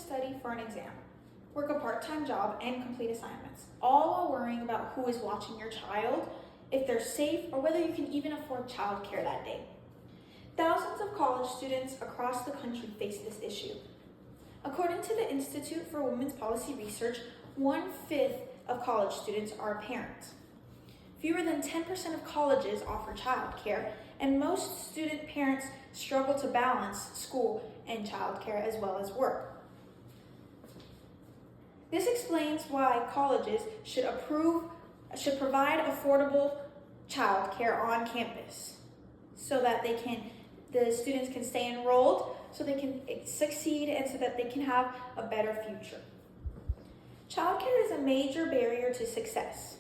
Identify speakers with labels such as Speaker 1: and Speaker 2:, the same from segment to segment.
Speaker 1: study for an exam, work a part-time job, and complete assignments, all while worrying about who is watching your child, if they're safe, or whether you can even afford childcare that day. Thousands of college students across the country face this issue. According to the Institute for Women's Policy Research, 1/5 of college students are parents. Fewer than 10% of colleges offer childcare, and most student parents struggle to balance school and childcare as well as work. This explains why colleges should provide affordable childcare on campus so that the students can stay enrolled, so they can succeed, and so that they can have a better future. Childcare is a major barrier to success.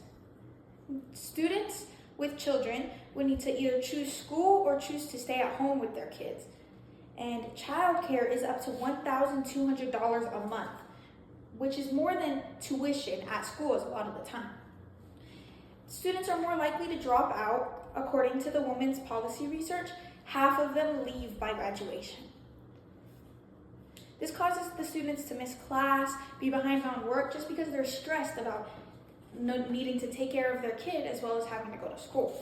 Speaker 1: Students with children would need to either choose school or choose to stay at home with their kids. And childcare is up to $1,200 a month, which is more than tuition at schools a lot of the time. Students are more likely to drop out. According to the Women's Policy Research, half of them leave by graduation. This causes the students to miss class, be behind on work, just because they're stressed about needing to take care of their kid as well as having to go to school.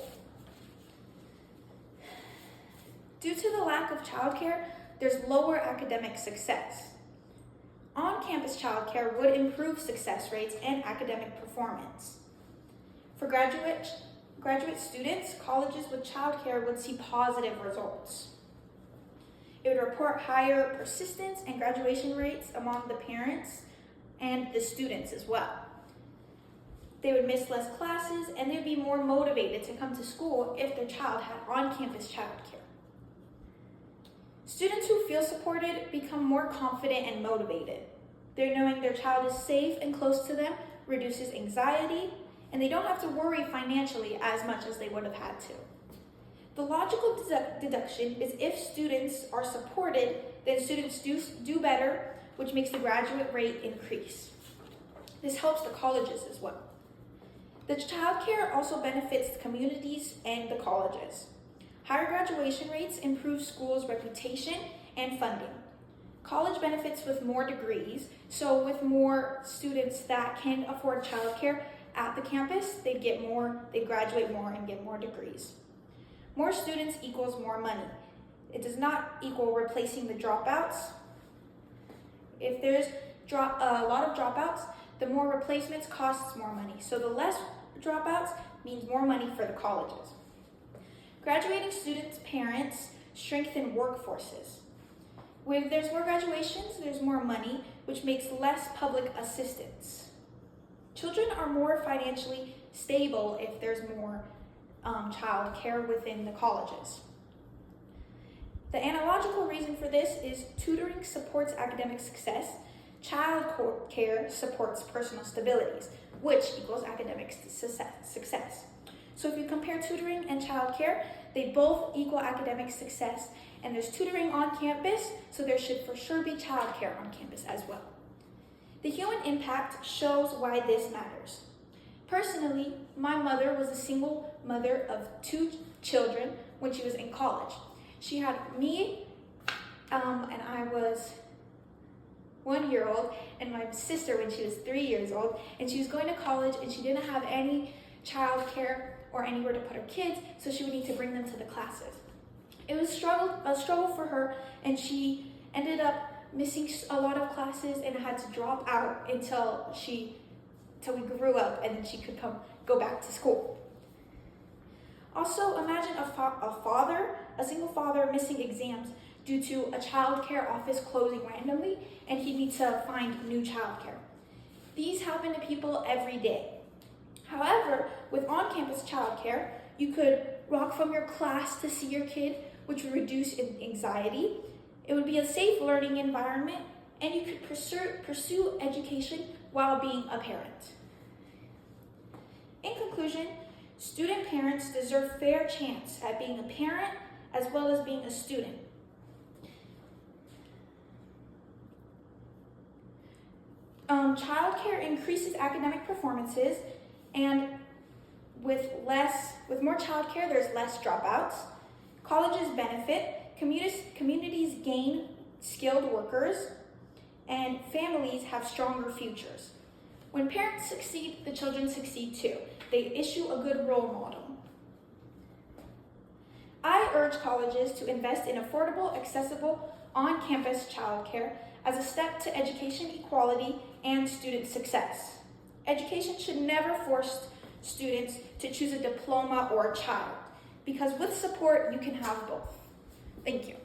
Speaker 1: Due to the lack of childcare, there's lower academic success. On-campus childcare would improve success rates and academic performance. For graduate students, colleges with childcare would see positive results. It would report higher persistence and graduation rates among the parents and the students as well. They would miss less classes, and they'd be more motivated to come to school if their child had on-campus childcare. Students who feel supported become more confident and motivated. They're knowing their child is safe and close to them reduces anxiety, and they don't have to worry financially as much as they would have had to. The logical deduction is if students are supported, then students do better, which makes the graduate rate increase. This helps the colleges as well. The childcare also benefits the communities and the colleges. Higher graduation rates improve schools' reputation and funding. College benefits with more degrees, so with more students that can afford childcare at the campus, they'd graduate more and get more degrees. More students equals more money. It does not equal replacing the dropouts. If there's a lot of dropouts, the more replacements costs more money. So the less dropouts means more money for the colleges. Graduating students' parents strengthen workforces. When there's more graduations, there's more money, which makes less public assistance. Children are more financially stable if there's more child care within the colleges. The analogical reason for this is tutoring supports academic success, child care supports personal stabilities, which equals academic success. So if you compare tutoring and child care, they both equal academic success, and there's tutoring on campus, so there should for sure be child care on campus as well. The human impact shows why this matters. Personally, my mother was a single mother of 2 children when she was in college. She had me, and I was 1 year old, and my sister when she was 3 years old, and she was going to college, and she didn't have any child care or anywhere to put her kids, so she would need to bring them to the classes. It was a struggle for her, and ended up missing a lot of classes and had to drop out until we grew up, and then she could go back to school. Also, imagine a single father missing exams due to a child care office closing randomly, and he needs to find new child care. These happen to people every day. However, with on-campus child care, you could walk from your class to see your kid, which would reduce anxiety. It would be a safe learning environment, and you could pursue education while being a parent. In conclusion, student parents deserve fair chance at being a parent as well as being a student. Childcare increases academic performances, and with more childcare, there's less dropouts. Colleges benefit, communities gain skilled workers, and families have stronger futures. When parents succeed, the children succeed too. They issue a good role model. I urge colleges to invest in affordable, accessible, on-campus childcare as a step to education equality and student success. Education should never force students to choose a diploma or a child, because with support, you can have both. Thank you.